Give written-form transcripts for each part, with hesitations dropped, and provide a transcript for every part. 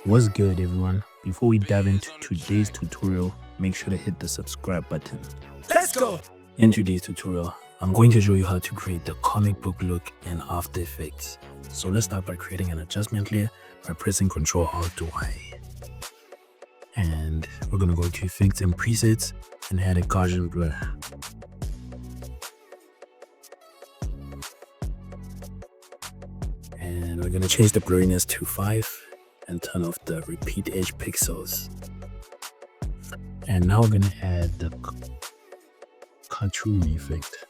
What's good, everyone? Before we dive into today's tutorial, make sure to hit the subscribe button. Let's go! In today's tutorial, I'm going to show you how to create the comic book look in After Effects. So let's start by creating an adjustment layer by pressing Ctrl Alt Y. And we're going to go to Effects and Presets and add a Gaussian blur. And we're going to change the blurriness to 5 and turn off the repeat edge pixels. And now we're going to add the cartoon effect.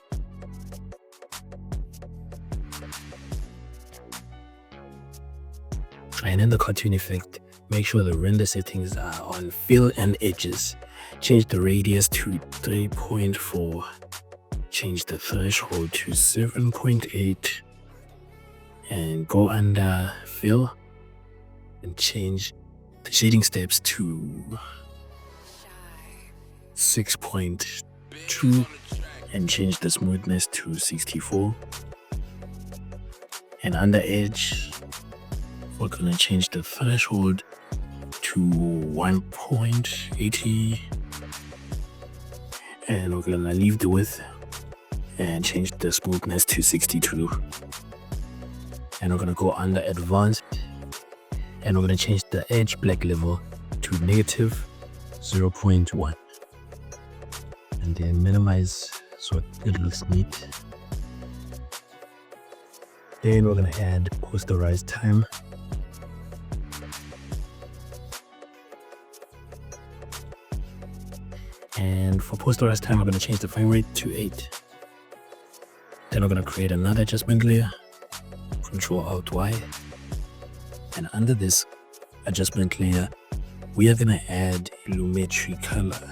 And in the cartoon effect, make sure the render settings are on fill and edges. Change the radius to 3.4. Change the threshold to 7.8. And go under fill and change the shading steps to 6.2 and change the smoothness to 64. And under edge, we're going to change the threshold to 1.80 and we're going to leave the width and change the smoothness to 62. And we're going to go under advanced and we're going to change the edge black level to negative 0.1 and then minimize so it looks neat. Then we're going to add posterized time. And for posterized time, we're going to change the frame rate to 8. Then we're going to create another adjustment layer. Ctrl Alt Y, and under this adjustment layer we are going to add Lumetri color,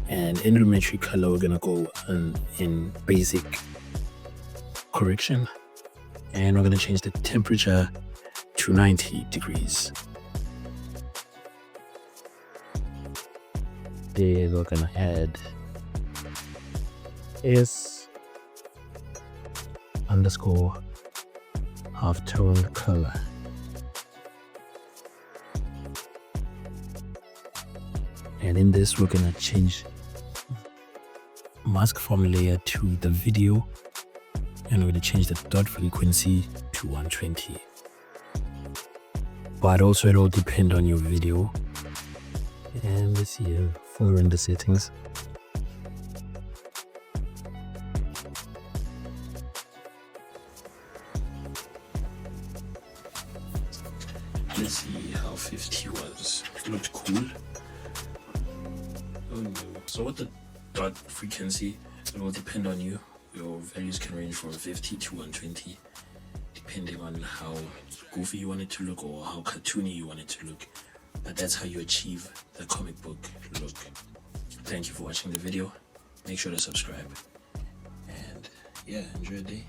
and in Lumetri color we're going to go in basic correction and we're going to change the temperature to 90 degrees. Then we're going to add S_half-tone color. And in this, we're gonna change mask from layer to the video, and we're gonna change the dot frequency to 120. But also, it all depends on your video. And let's see here, full render settings. Let's see how 50 was. It looked cool. So with the dot frequency, it will depend on you. Your values can range from 50 to 120, depending on how goofy you want it to look or how cartoony you want it to look. But that's how you achieve the comic book look. Thank you for watching the video. Make sure to subscribe. And yeah, enjoy your day.